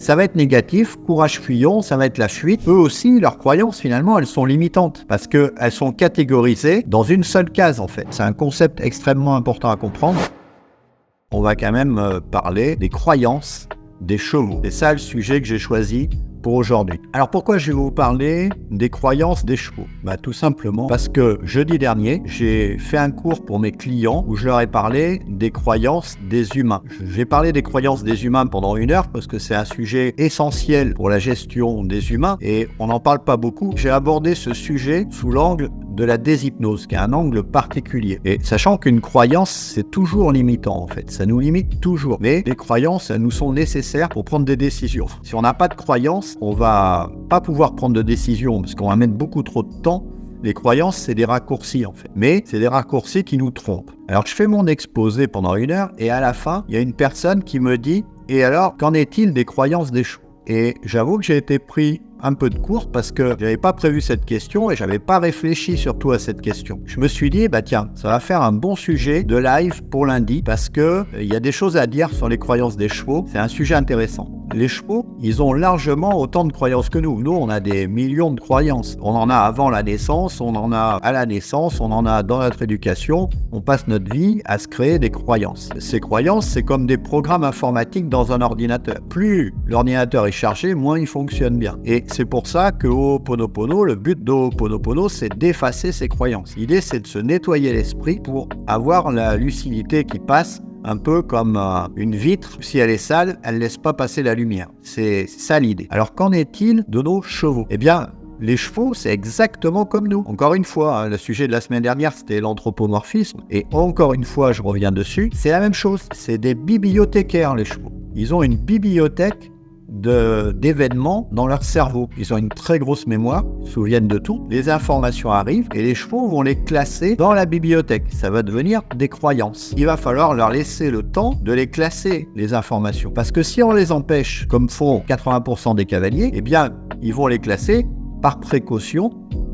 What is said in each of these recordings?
Ça va être négatif, courage fuyant, ça va être la fuite. Eux aussi, leurs croyances, finalement, elles sont limitantes parce qu'elles sont catégorisées dans une seule case, en fait. C'est un concept extrêmement important à comprendre. On va quand même parler des croyances des chevaux. C'est ça le sujet que j'ai choisi pour aujourd'hui. Alors pourquoi je vais vous parler des croyances des chevaux ? Tout simplement parce que jeudi dernier, j'ai fait un cours pour mes clients où je leur ai parlé des croyances des humains. J'ai parlé des croyances des humains pendant 1 heure parce que c'est un sujet essentiel pour la gestion des humains et on n'en parle pas beaucoup. J'ai abordé ce sujet sous l'angle de la déshypnose, qui est un angle particulier. Et sachant qu'une croyance, c'est toujours limitant en fait. Ça nous limite toujours. Mais les croyances, elles nous sont nécessaires pour prendre des décisions. Si on n'a pas de croyances, on va pas pouvoir prendre de décisions parce qu'on va mettre beaucoup trop de temps. Les croyances, c'est des raccourcis en fait. Mais c'est des raccourcis qui nous trompent. Alors je fais mon exposé pendant 1 heure et à la fin, il y a une personne qui me dit « Et alors, qu'en est-il des croyances des chevaux ?» Et j'avoue que j'ai été pris un peu de court parce que je n'avais pas prévu cette question et je n'avais pas réfléchi surtout à cette question. Je me suis dit, tiens, ça va faire un bon sujet de live pour lundi parce que il y a des choses à dire sur les croyances des chevaux. C'est un sujet intéressant. Les chevaux, ils ont largement autant de croyances que nous. Nous, on a des millions de croyances. On en a avant la naissance, on en a à la naissance, on en a dans notre éducation. On passe notre vie à se créer des croyances. Ces croyances, c'est comme des programmes informatiques dans un ordinateur. Plus l'ordinateur est chargé, moins il fonctionne bien. Et c'est pour ça que Ho'oponopono, le but d'Ho'oponopono, c'est d'effacer ses croyances. L'idée, c'est de se nettoyer l'esprit pour avoir la lucidité qui passe un peu comme une vitre. Si elle est sale, elle ne laisse pas passer la lumière. C'est ça l'idée. Alors, qu'en est-il de nos chevaux ? Eh bien, les chevaux, c'est exactement comme nous. Encore une fois, le sujet de la semaine dernière, c'était l'anthropomorphisme. Et encore une fois, je reviens dessus. C'est la même chose. C'est des bibliothécaires, les chevaux. Ils ont une bibliothèque d'événements dans leur cerveau. Ils ont une très grosse mémoire, ils se souviennent de tout. Les informations arrivent et les chevaux vont les classer dans la bibliothèque. Ça va devenir des croyances. Il va falloir leur laisser le temps de les classer, les informations. Parce que si on les empêche, comme font 80% des cavaliers, eh bien, ils vont les classer par précaution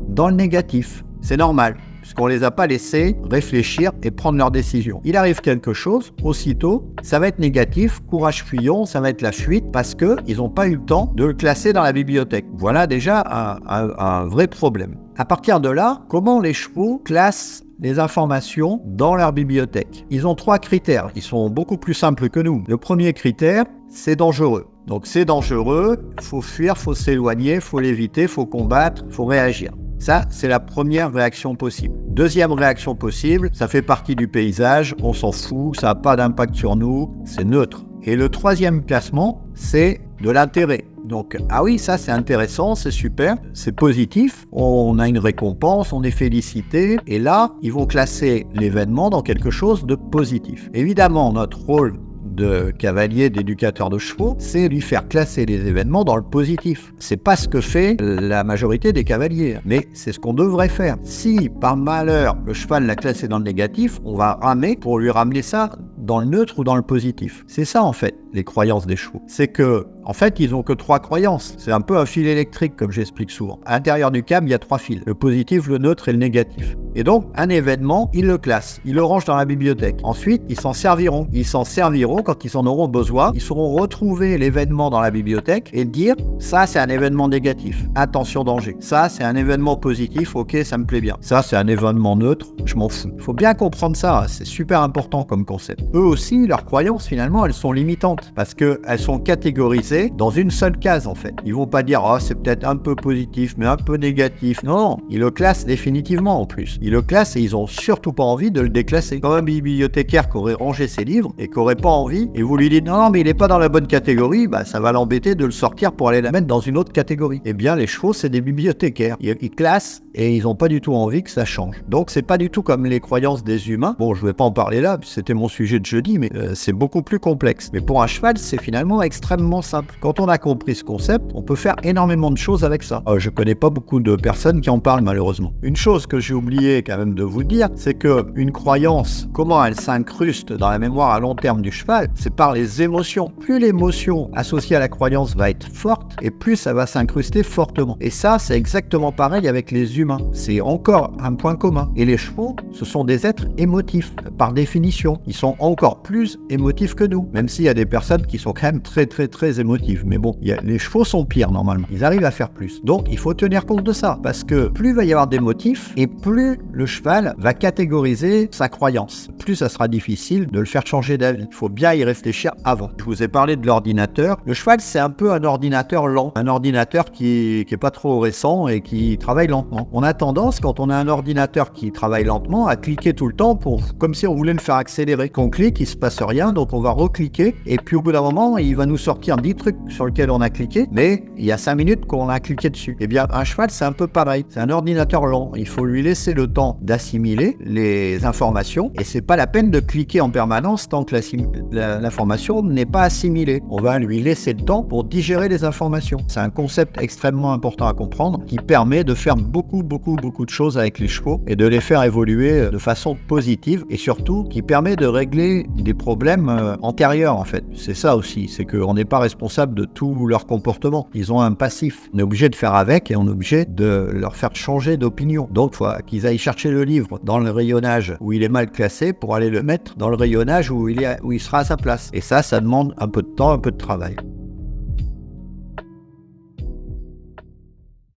dans le négatif. C'est normal, puisqu'on ne les a pas laissés réfléchir et prendre leurs décisions. Il arrive quelque chose, aussitôt, ça va être négatif, courage fuyant, ça va être la fuite, parce qu'ils n'ont pas eu le temps de le classer dans la bibliothèque. Voilà déjà un vrai problème. À partir de là, comment les chevaux classent les informations dans leur bibliothèque ? Ils ont 3 critères, ils sont beaucoup plus simples que nous. Le premier critère, c'est dangereux. Donc c'est dangereux, il faut fuir, il faut s'éloigner, il faut l'éviter, il faut combattre, il faut réagir. Ça, c'est la première réaction possible. Deuxième réaction possible, ça fait partie du paysage, on s'en fout, ça n'a pas d'impact sur nous, c'est neutre. Et le troisième classement, c'est de l'intérêt. Donc, ah oui, ça c'est intéressant, c'est super, c'est positif, on a une récompense, on est félicité, et là, ils vont classer l'événement dans quelque chose de positif. Évidemment, notre rôle de cavalier, d'éducateur de chevaux, c'est lui faire classer les événements dans le positif. C'est pas ce que fait la majorité des cavaliers, mais c'est ce qu'on devrait faire. Si, par malheur, le cheval l'a classé dans le négatif, on va ramer pour lui ramener ça dans le neutre ou dans le positif. C'est ça, en fait, les croyances des chevaux. C'est que, en fait, ils ont que 3 croyances. C'est un peu un fil électrique, comme j'explique souvent. À l'intérieur du câble, il y a 3 fils. Le positif, le neutre et le négatif. Et donc, un événement, ils le classent. Ils le rangent dans la bibliothèque. Ensuite, ils s'en serviront. Ils s'en serviront quand ils en auront besoin. Ils sauront retrouver l'événement dans la bibliothèque et dire, ça, c'est un événement négatif. Attention, danger. Ça, c'est un événement positif. Ok, ça me plaît bien. Ça, c'est un événement neutre. Je m'en fous. Il faut bien comprendre ça. C'est super important comme concept. Eux aussi, leurs croyances, finalement, elles sont limitantes parce qu'elles sont catégorisées dans une seule case, en fait. Ils vont pas dire, c'est peut-être un peu positif, mais un peu négatif. Non, ils le classent définitivement, en plus. Ils le classent et ils ont surtout pas envie de le déclasser. Comme un bibliothécaire qui aurait rangé ses livres et qui aurait pas envie, et vous lui dites, non, mais il est pas dans la bonne catégorie, ça va l'embêter de le sortir pour aller la mettre dans une autre catégorie. Eh bien, les chevaux, c'est des bibliothécaires. Ils classent et ils ont pas du tout envie que ça change. Donc, c'est pas du tout comme les croyances des humains. Bon, je vais pas en parler là, c'était mon sujet de jeudi, mais c'est beaucoup plus complexe. Mais pour un cheval, c'est finalement extrêmement simple. Quand on a compris ce concept, on peut faire énormément de choses avec ça. Je connais pas beaucoup de personnes qui en parlent, malheureusement. Une chose que j'ai oublié quand même de vous dire, c'est que une croyance, comment elle s'incruste dans la mémoire à long terme du cheval, c'est par les émotions. Plus l'émotion associée à la croyance va être forte, et plus ça va s'incruster fortement. Et ça, c'est exactement pareil avec les humains. C'est encore un point commun. Et les chevaux, ce sont des êtres émotifs, par définition. Ils sont encore plus émotifs que nous. Même s'il y a des personnes personnes qui sont quand même très émotives. Mais bon, les chevaux sont pires normalement. Ils arrivent à faire plus. Donc, il faut tenir compte de ça. Parce que plus il va y avoir des motifs et plus le cheval va catégoriser sa croyance. Plus ça sera difficile de le faire changer d'avis. Il faut bien y réfléchir avant. Je vous ai parlé de l'ordinateur. Le cheval, c'est un peu un ordinateur lent. Un ordinateur qui est pas trop récent et qui travaille lentement. On a tendance, quand on a un ordinateur qui travaille lentement, à cliquer tout le temps comme si on voulait le faire accélérer. Quand on clique, il se passe rien, donc on va recliquer. Et puis au bout d'un moment, il va nous sortir 10 trucs sur lesquels on a cliqué, mais il y a 5 minutes qu'on a cliqué dessus. Eh bien, un cheval, c'est un peu pareil. C'est un ordinateur lent. Il faut lui laisser le temps d'assimiler les informations et c'est pas la peine de cliquer en permanence tant que l'information n'est pas assimilée. On va lui laisser le temps pour digérer les informations. C'est un concept extrêmement important à comprendre qui permet de faire beaucoup de choses avec les chevaux et de les faire évoluer de façon positive et surtout qui permet de régler des problèmes antérieurs en fait. C'est ça aussi, c'est qu'on n'est pas responsable de tout leur comportement. Ils ont un passif. On est obligé de faire avec et on est obligé de leur faire changer d'opinion. Donc, il faut qu'ils aillent chercher le livre dans le rayonnage où il est mal classé pour aller le mettre dans le rayonnage où il sera à sa place. Et ça demande un peu de temps, un peu de travail.